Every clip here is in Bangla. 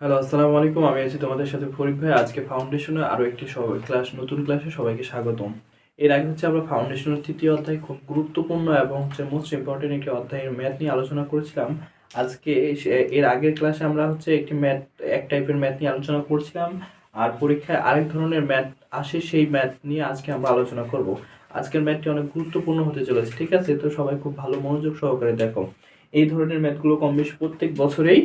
হ্যালো, আসসালামু আলাইকুম। আমি আছি তোমাদের সাথে ফরিদ ভাই। আজকে ফাউন্ডেশনের আরও একটি নতুন ক্লাসে সবাইকে স্বাগতম। এর আগে আমরা ফাউন্ডেশনের তৃতীয় অধ্যায়, খুব গুরুত্বপূর্ণ এবং মোস্ট ইম্পর্টেন্ট একটি অধ্যায়ের ম্যাথ নিয়ে আলোচনা করেছিলাম। আজকে এর আগের ক্লাসে আমরা একটি এক টাইপের ম্যাথ নিয়ে আলোচনা করছিলাম, আর পরীক্ষায় আরেক ধরনের ম্যাথ আসে, সেই ম্যাথ নিয়ে আজকে আমরা আলোচনা করব। আজকের ম্যাথটি অনেক গুরুত্বপূর্ণ হতে চলেছে, ঠিক আছে? তো সবাই খুব ভালো মনোযোগ সহকারে দেখো। এই ধরনের ম্যাথগুলো কম বেশি প্রত্যেক বছরেই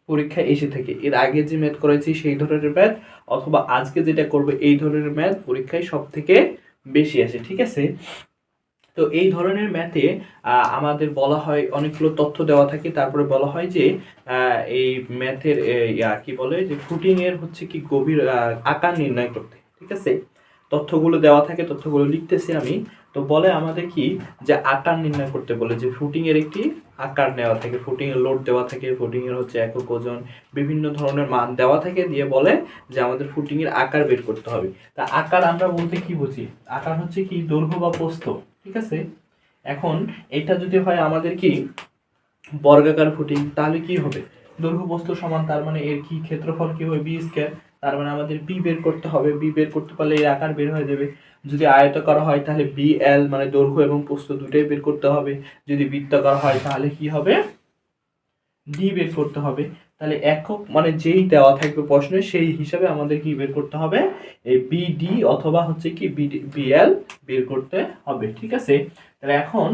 পরীক্ষায় এসে থাকে। এর আগে যে ম্যাথ করেছি সেই ধরনের ম্যাথ, অথবা আজকে যেটা করবে এই ধরনের ম্যাথ পরীক্ষায় সব থেকে বেশি আসে, ঠিক আছে? তো এই ধরনের ম্যাথে আমাদের বলা হয়, অনেকগুলো তথ্য দেওয়া থাকে, তারপরে বলা হয় যে এই ম্যাথের কি বলে যে ফুটিং এর কি গভীর আকার নির্ণয় করতে, ঠিক আছে? তথ্যগুলো দেওয়া থাকে, তথ্যগুলো লিখতেছি আমি। তো বলে আমাদের কি, যে আকার নির্ণয় করতে বলে, যে ফুটিং এর একটি আকার নেওয়া থাকে, ফুটিং এর লোড দেওয়া থাকে, ফুটিং এর একক ওজন, বিভিন্ন ধরনের মান দেওয়া থাকে, দিয়ে বলে যে আমাদের ফুটিং এর আকার বের করতে হবে। তা আকার আমরা বলতে কি বুঝি? আকার কি দৈর্ঘ্য বা প্রস্থ, ঠিক আছে? এখন এটা যদি হয় আমাদের কি বর্গাকার ফুটিং, তাহলে কি হবে? দৈর্ঘ্য প্রস্থ সমান, তার মানে এর কি ক্ষেত্রফল কি হবে? B square. তার মানে আমাদের বি বের করতে হবে, বি বের করতে পারলে এর আকার বের হয়ে যাবে। যদি আয়তাকার হয় তাহলে বি এল, মানে দৈর্ঘ্য এবং প্রস্থ দুটোই বের করতে হবে। যদি বৃত্তাকার হয় তাহলে কি হবে? ডি বের করতে হবে। তাহলে একক মানে যেই দেওয়া থাকবে প্রশ্নে সেই হিসাবে আমাদের কি বের করতে হবে? এই বিডি অথবা কি বিএল বের করতে হবে, ঠিক আছে? তাহলে এখন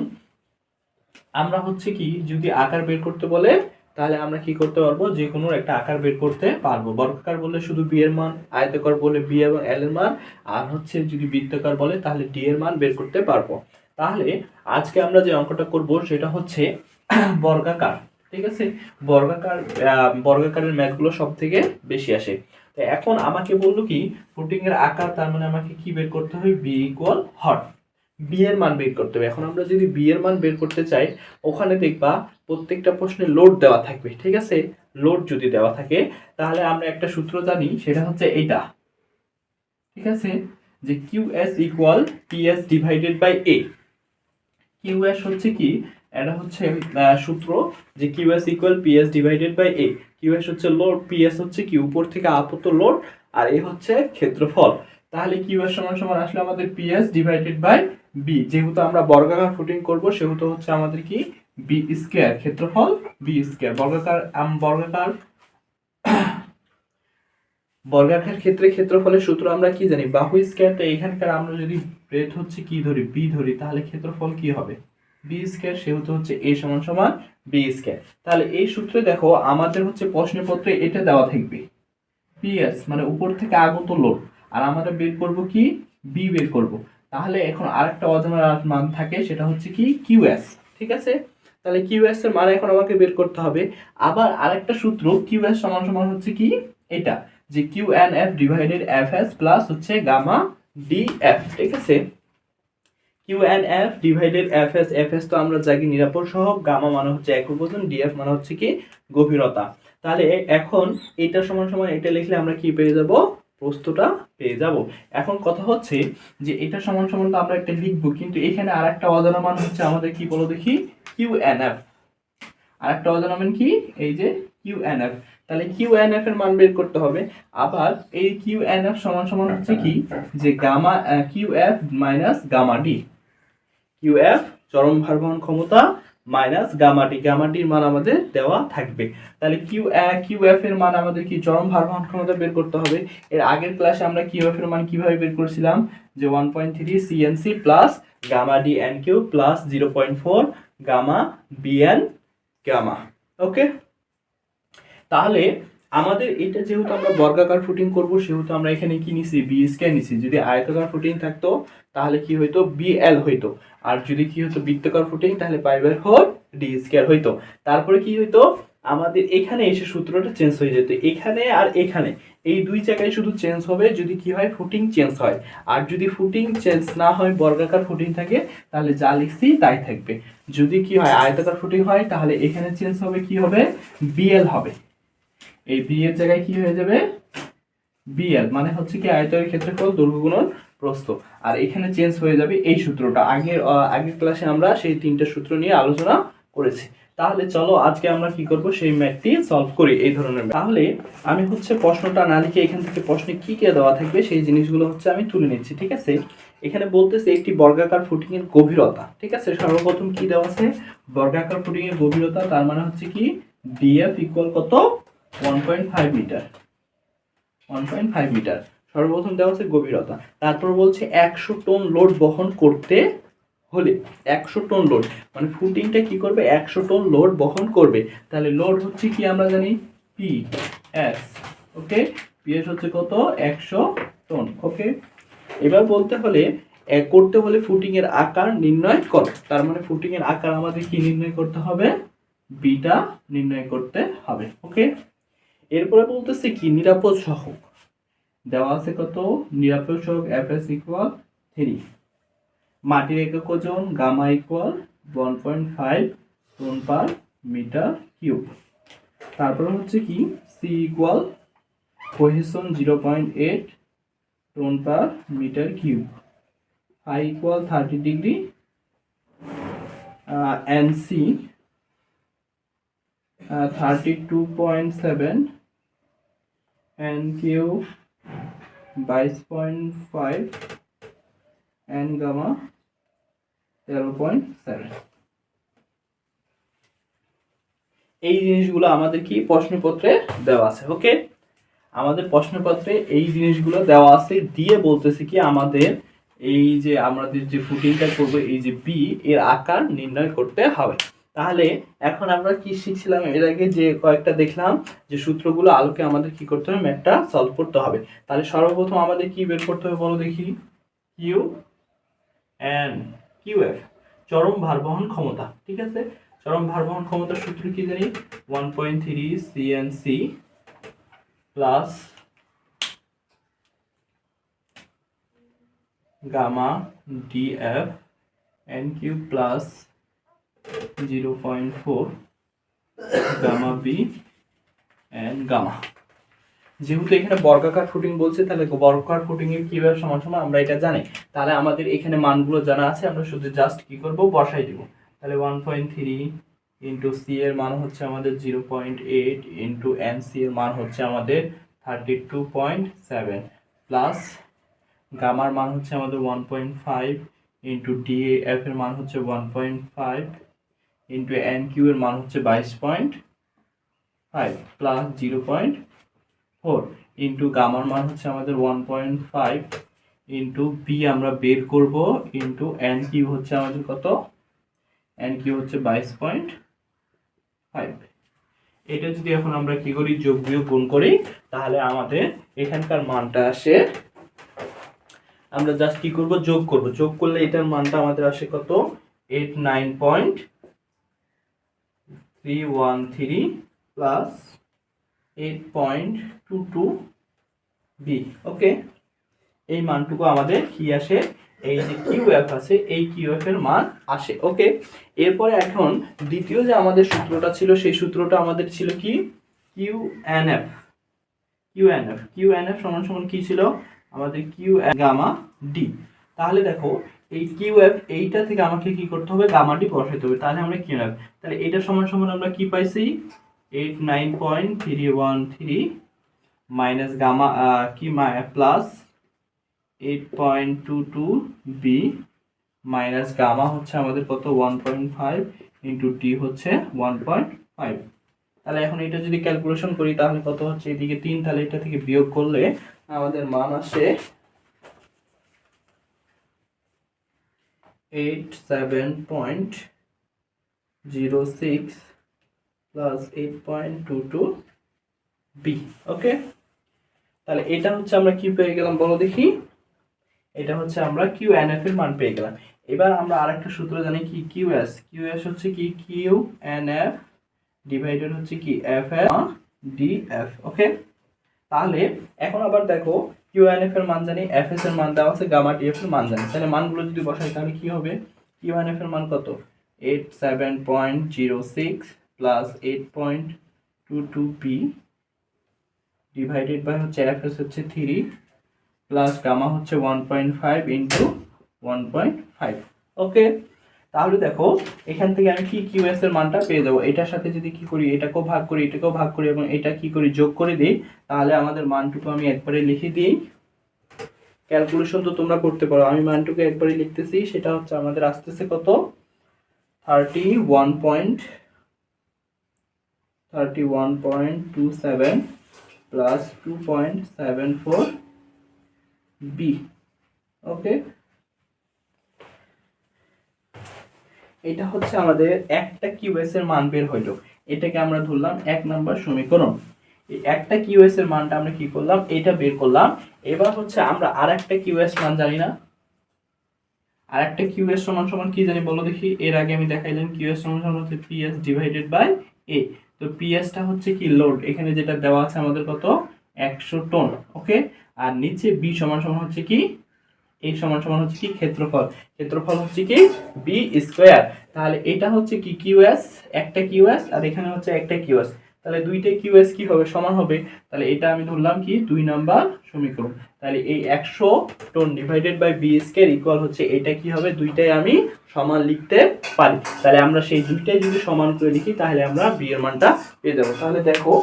আমরা কি, যদি আকার বের করতে বলে তাহলে আমরা কি করতে পারবো? যে কোনো একটা আকার বের করতে পারবো। বর্গাকার বললে শুধু বি এর মান, আয়তাকার বলে বি এবং এল এর মান, আর যদি বৃত্তাকার বলে তাহলে ডি এর মান বের করতে পারবো। তাহলে আজকে আমরা যে অঙ্কটা করব সেটা হচ্ছে বর্গাকার, ঠিক আছে? বর্গাকারের ম্যাথগুলো সব থেকে বেশি আসে। তো এখন আমাকে বললো কি, ফুটিং এর আকার, তার মানে আমাকে কি বের করতে হবে? বি ইকুয়াল হট, বি এর মান বের করতে হবে। এখন আমরা যদি বি এর মান বের করতে চাই, ওখানে দেখবা প্রত্যেকটা প্রশ্নে লোড দেওয়া থাকবে, ঠিক আছে? লোড যদি দেওয়া থাকে তাহলে আমরা একটা সূত্র জানি, সেটা হচ্ছে এইটা, ঠিক আছে? যে Q S equal P S divided by A. Q S কি, এটা সূত্র, যে Q S equal P S divided by A. Q S load, P S কি উপর থেকে আপত লোড, আর এ ক্ষেত্রফল। তাহলে কিউ এস সমান সমান আসলে আমাদের P S divided by B. যেহেতু আমরা বর্গাকার ফুটিং করব সেহেতু আমাদের কি বি স্কয়ার, ক্ষেত্রফল বি স্কয়ার। বর্গাকার বর্গাকার ক্ষেত্রে ক্ষেত্রফলের সূত্র আমরা কি জানি? বাহু স্কয়ার। তো এখানকার আমরা যদি ব্রেথ কি ধরি? বি ধরি, তাহলে ক্ষেত্রফল কি হবে? B square. সেহেতু এ সমান সমান বি স্কয়ার। তাহলে এই সূত্রে দেখো আমাদের প্রশ্নপত্রে এটা দেওয়া থাকবে, পিএস মানে উপর থেকে আগত লোড, আর আমরা বের করব কি? বি বের করব। তাহলে এখন আরেকটা অজানা মান থাকে, সেটা কি? কিউএস, ঠিক আছে? তাহলে কিউএস এর মান এখন আমাকে বের করতে হবে। আবার আরেকটা সূত্র, কিউএস সমান সমান কি? এটা, যে Q N F divided F S plus gamma D F, ঠিক আছে? Q N F divided F S, F S তো আমরা জানি নিরাপদ সহগ, গামা মানে একক ওজন, ডিএফ মানে কি? গভীরতা। তাহলে এখন এটা সমান সমান এটা লিখলে আমরা কি পেয়ে যাব? প্রস্থটা পেয়ে যাব। এখন কথা যে এটা সমান সমান তো আমরা একটা লিখবো, কিন্তু এখানে আরেকটা অজানা মান আমাদের কি, বলো দেখি? Q N F. আরেকটা অজানা মান কি? এই যে কিউ এন এফ। তাহলে কিউ এন এফ এর মান বের করতে হবে। আবার এই কিউ এন এফ সমান সমান কি, যে gamma Q F minus gamma D. Q F চরম ভার বহন ক্ষমতা মাইনাস গামা ডি, গামা ডির মান আমাদের দেওয়া থাকবে। তাহলে কিউ এফ এর মান আমাদের কি? চরম ভার বহন ক্ষমতা বের করতে হবে। এর আগের ক্লাসে আমরা কিউ এফ এর মান কিভাবে বের করেছিলাম? যে 1.3 CNC plus gamma D N Q plus 0.4 gamma BN gamma. Okay, তাহলে আমাদের এটা যেহেতু আমরা বর্গাকার ফুটিং করব, সেহেতু আমরা এখানে কি নিছি? বি স্কয়ার নিছি। যদি আয়তাকার ফুটিং থাকতো তাহলে কি হইতো? বি এল হইতো। আর যদি কি হতো? বৃত্তাকার ফুটিং, তাহলে পাই বাই 4 ডি স্কয়ার হইতো। তারপরে কি হইতো? আমাদের এখানে এসে সূত্রটা চেঞ্জ হয়ে যেত, এখানে আর এখানে এই দুই জায়গায় শুধু চেঞ্জ হবে যদি কি হয়? ফুটিং চেঞ্জ হয়। আর যদি ফুটিং চেঞ্জ না হয়, বর্গাকার ফুটিং থাকে, তাহলে যা লিখছি তাই থাকবে। যদি কি হয়? আয়তাকার ফুটিং হয়, তাহলে এখানে চেঞ্জ হবে, কি হবে? বিএল হবে। এই বি এর জায়গায় কি হয়ে যাবে? বিএল মানে কি? আয়তনের ক্ষেত্রফল দৈর্ঘ্য গুণন প্রস্থ। আর এখানে চেঞ্জ হয়ে যাবে এই সূত্রটা। আগের ক্লাসে আমরা সেই তিনটা সূত্র নিয়ে আলোচনা করেছি। তাহলে চলো আজকে আমরা কি করব সেই ম্যাথটি সলভ করি এই ধরনের। তাহলে আমি হচ্ছে প্রশ্নটা না লিখে এখান থেকে প্রশ্নে কি কি দেওয়া থাকবে সেই জিনিসগুলো হচ্ছে আমি তুলে নিচ্ছি, ঠিক আছে। এখানে বলতেছে একটি বর্গাকার ফুটিং এর গভীরতা, ঠিক আছে। সর্বপ্রথম কি দেওয়া আছে, বর্গাকার ফুটিং এর গভীরতা, তার মানে হচ্ছে কি ডিএফ ইকুয়াল কত 1.5 মিটার, 1.5 মিটার সর্বপ্রথম দেওয়া আছে গভীরতা। তারপর বলছে 100 টন লোড বহন করতে হলে, 100 টন লোড মানে ফুটিংটা কি করবে 100 টন লোড বহন করবে। তাহলে লোড হচ্ছে কি আমরা জানি পি এস, ওকে। পি এস হচ্ছে কত 100 টন, ওকে। এবার বলতে হলে করতে হলে ফুটিং এর আকার নির্ণয় করো, তার মানে ফুটিং এর আকার আমাদের কি নির্ণয় করতে হবে, বিটা নির্ণয় করতে হবে, ওকে। এরপরে বলতেছে কি নিরাপদ সহগ দেওয়া আছে কত, নিরাপদ সহগ এফএস ইকুয়াল 3, মাটির একক ওজন gamma equal 1.5 ton per metre cube. তারপর হচ্ছে কি C equal cohesion 0.8 ton per metre cube, phi equal 30 degree, N C 32.7, N Q 22.5, N gamma 13.7। এই জিনিসগুলো আমাদের কি প্রশ্নপত্রে দেওয়া আছে, ওকে। আমাদের প্রশ্নপত্রে এই জিনিসগুলো দেওয়া আছে, দিয়ে বলতেছে কি আমাদের এই যে আমাদের যে ফুটিংটা করবো এই যে বি এর আকার নির্ণয় করতে হবে। তাহলে এখন আমরা কি শিখছিলাম এর আগে, যে কয়েকটা দেখলাম যে সূত্রগুলো আলোকে আমাদের কি করতে হবে, ম্যাথটা সলভ করতে হবে। তাহলে সর্বপ্রথম আমাদের কি বের করতে হবে বলো দেখি, কিউ এন কিউ এফ চরম ভারবহন ক্ষমতা, ঠিক আছে। চরম ভারবহন ক্ষমতার সূত্র কি জানি 1.3 CNC plus gamma DF N Q plus 0.4 gamma B N gamma. যেহেতু এখানে বর্গাকার ফুটিং বলছে, তাহলে বর্গাকার ফুটিং এর কিভাবে সমান সমান আমরা এটা জানি। তাহলে আমাদের এখানে মানগুলো জানা আছে, আমরা শুধু জাস্ট কি করব বসাই দিব। তাহলে 1.3 ইন্টু সি এর মান হচ্ছে আমাদের 0.8 ইন্টু এন সি এর মান হচ্ছে আমাদের 32.7 প্লাস গামার মান হচ্ছে আমাদের 1.5 ইন্টু ডি এফ এর মান হচ্ছে 1.5 ইন্টু এন কিউ এর মান হচ্ছে 22.5 প্লাস 0.4 ইন্টু গামার মান হচ্ছে আমাদের 1.5 ইন্টু বি আমরা বের করব ইন্টু এন কিউ হচ্ছে আমাদের কত, এন কিউ হচ্ছে 22.5। এটা যদি এখন আমরা কি করি যোগ বিয়োগ গুণ করি, তাহলে আমাদের এখানকার মানটা আসে, আমরা জাস্ট কি করব যোগ করব, যোগ করলে এটার মানটা আমাদের আসে কত 89.313 প্লাস 8.22 বি, ওকে। এই মানটুকু আমাদের কি আসে, এই যে কিউএফ আছে এই কিউএফ এর মান আসে, ওকে। এরপরে এখন দ্বিতীয় যে আমাদের সূত্রটা ছিল সেই সূত্রটা আমাদের ছিল কি কিউএনএফ, কিউএনএফ কিউএনএফ সমান সমান কি ছিল আমাদের কিউ গামা ডি। তাহলে দেখো এই কিউএফ এইটা থেকে আমাকে কি করতে হবে, গামা ডি বসাইতে হবে, তাহলে আমরা কিউএনএফ, তাহলে এটা সমান সমান আমরা কি পাইছি 89.313 মাইনাস গামা কি প্লাস 8.22 বি মাইনাস গামা হচ্ছে আমাদের কত 1.5 ইন্টু ডি হচ্ছে 1.5। তাহলে এখন এটা যদি ক্যালকুলেশন করি তাহলে কত হচ্ছে, এদিকে 3, তাহলে এটা থেকে বিয়োগ করলে আমাদের মান আসে 87.06 প্লাস 8.22 বি, ওকে। তাহলে এটা হচ্ছে আমরা কি পেয়ে গেলাম বলো দেখি, এটা হচ্ছে আমরা কিউএনএফ এর মান পেয়ে গেলাম। এবার আমরা আরেকটা সূত্র জানি কি কিউএস, কিউএস হচ্ছে কি কিউএনএফ ডিভাইডেড হচ্ছে কি এফ ডিএফ, ওকে। তাহলে এখন আবার দেখো কিউএনএফ এর মান জানি, এফএস এর মান দেওয়া আছে, গামা ডিএফ এর মান জানি, তাহলে মানগুলো যদি বসাই তাহলে কি হবে, কিউএনএফ এর মান কত 87.06 প্লাস 8.22 বি ডিভাইডেড বাই হচ্ছে এফএস হচ্ছে 3 প্লাস গামা হচ্ছে 1.5 ইন্টু 1.5, ওকে। তাহলে দেখো এখান থেকে আমি কি কিউএস এর মানটা পেয়ে যাবো। এটার সাথে যদি কি করি, এটাকেও ভাগ করি, এটাকেও ভাগ করি এবং এটা কি করি, যোগ করে দিই, তাহলে আমাদের মানটুকু আমি একবারে লিখে দিই। ক্যালকুলেশন তো তোমরা করতে পারো, আমি মানটুকু একবারে লিখতেছি। সেটা হচ্ছে আমাদের আসতেছে কত, 31.27 প্লাস 2.74 বি। ওকে, এটা হচ্ছে আমাদের একটা কিউএস এর মান বের হইলো। এটাকে আমরা ধরলাম 1 নম্বর সমীকরণ। এই একটা কিউএস এর মানটা আমরা কি করলাম, এটা বের করলাম। এবার হচ্ছে আমরা আরেকটা কিউএস মান জানি না, আরেকটা কিউএস সমান সমান কি জানি বলো দেখি। এর আগে আমি দেখাইলাম কিউএস সমান সমান হচ্ছে পিএস ডিভাইডেড বাই এ। তো পিএসটা হচ্ছে কি লোড, এখানে যেটা দেওয়া আছে আমাদের কত, 100 টন। ওকে, আর নিচে বি সমান সমান হচ্ছে কি, এই সমান সমান হচ্ছে কি ক্ষেত্রফল, ক্ষেত্রফল হচ্ছে কি বি স্কয়ার। তাহলে এটা হচ্ছে কি কিউএস, একটা কিউএস, আর এখানে হচ্ছে একটা কিউএস, তাহলে দুইটা কিউএস কি হবে, সমান হবে। তাহলে এটা আমি ধরলাম কি 2 নাম্বার সমীকরণ। তাহলে এই 100 ton divided by B square equal হচ্ছে এটা কি হবে, দুইটাই আমি সমান লিখতে পারি। তাহলে আমরা সেই দুইটাই যদি সমান করে লিখি তাহলে আমরা বি এর মানটা পেয়ে যাব। তাহলে দেখো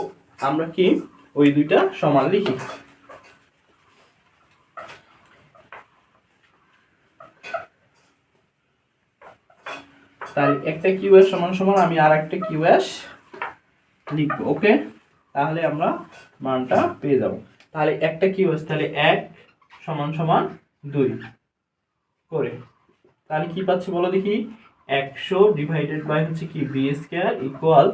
আমরা কি ওই দুইটা সমান লিখি। তাহলে একটা কিউএস সমান সমান আমি আর একটা কিউএস লিখবো। ওকে, তাহলে আমরা মানটা পেয়ে যাব। তাহলে একটা কিউএস, তাহলে 1 সমান সমান 2 করে, তাহলে কি পাচ্ছি বলো দেখি, 100 ডিভাইডেড বাই হচ্ছে কি B square equal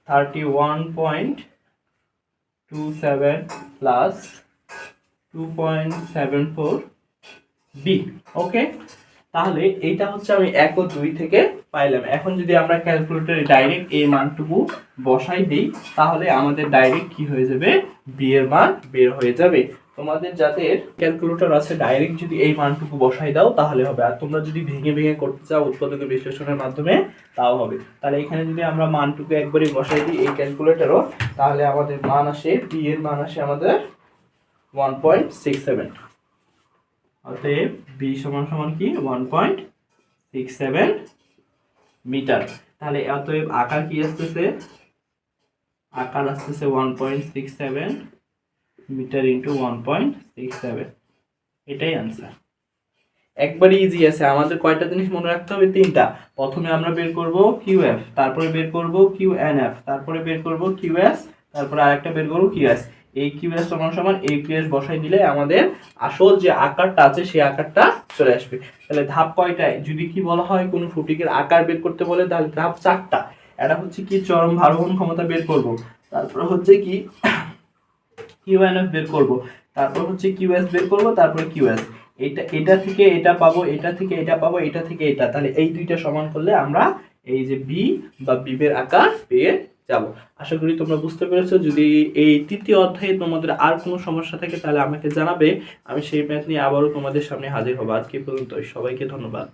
31.27 plus 2.74 B. Okay, তাহলে এইটা হচ্ছে আমি 1 ও 2 থেকে পাইলাম। এখন যদি আমরা ক্যালকুলেটরে ডাইরেক্ট এই মানটুকু বসাই দিই তাহলে আমাদের ডাইরেক্ট কি হয়ে যাবে, বি এর মান বের হয়ে যাবে। তোমাদের যাদের ক্যালকুলেটর আছে ডাইরেক্ট যদি এই মানটুকু বসাই দাও তাহলে হবে, আর তোমরা যদি ভেঙে ভেঙে করতে চাও উৎপাদকের বিশ্লেষণের মাধ্যমে তাও হবে। তাহলে এখানে যদি আমরা মানটুকু একবারই বসাই দিই এই ক্যালকুলেটরও, তাহলে আমাদের মান আসে, বি এর মান আসে আমাদের 1.67। অতএব বি সমান সমান কি 1.67 মিটার। তাহলে অতএব আকার কি আসতেছে, আকার আসতেছে 1.67 মিটার ইন্টু 1.67, এটাই আনসার। একবারই ইজি আছে, আমাদের কয়টা জিনিস মনে রাখতে হবে, 3টা। প্রথমে আমরা বের করব কিউএফ, তারপরে বের করব কিউএনএফ, তারপরে বের করব কিউএস, তারপরে আরেকটা বের করব কিউএস। এই কিউএস সমান সমান এই কিউএস বসাই দিলে আমাদের আসল যে আকারটা আছে সেই আকারটা চলে আসবে। তাহলে ধাপ কয়টায়, যদি কি বলা হয় কোনো ফটিকের আকার বের করতে বলে তাহলে ধাপ 4টা। এটা হচ্ছে কি চরম ভারবহন ক্ষমতা বের করব, তারপর হচ্ছে কি কিউএনএফ বের করব, তারপর হচ্ছে কিউএস বের করব, তারপর কিউএস। এটা থেকে এটা পাবো, এটা থেকে এটা পাবো, এটা থেকে এটা, তাহলে এই দুইটা সমান করলে আমরা এই যে বি বা বিবের আকার পেয়ে যাব। আশা করি তোমরা বুঝতে পেরেছো। যদি এই 3য় অধ্যায়ে তোমাদের আর কোনো সমস্যা থাকে তাহলে আমাকে জানাবে, আমি সেই ম্যাথ নিয়ে আবারও তোমাদের সামনে হাজির হব। আজকে পর্যন্ত সবাইকে ধন্যবাদ।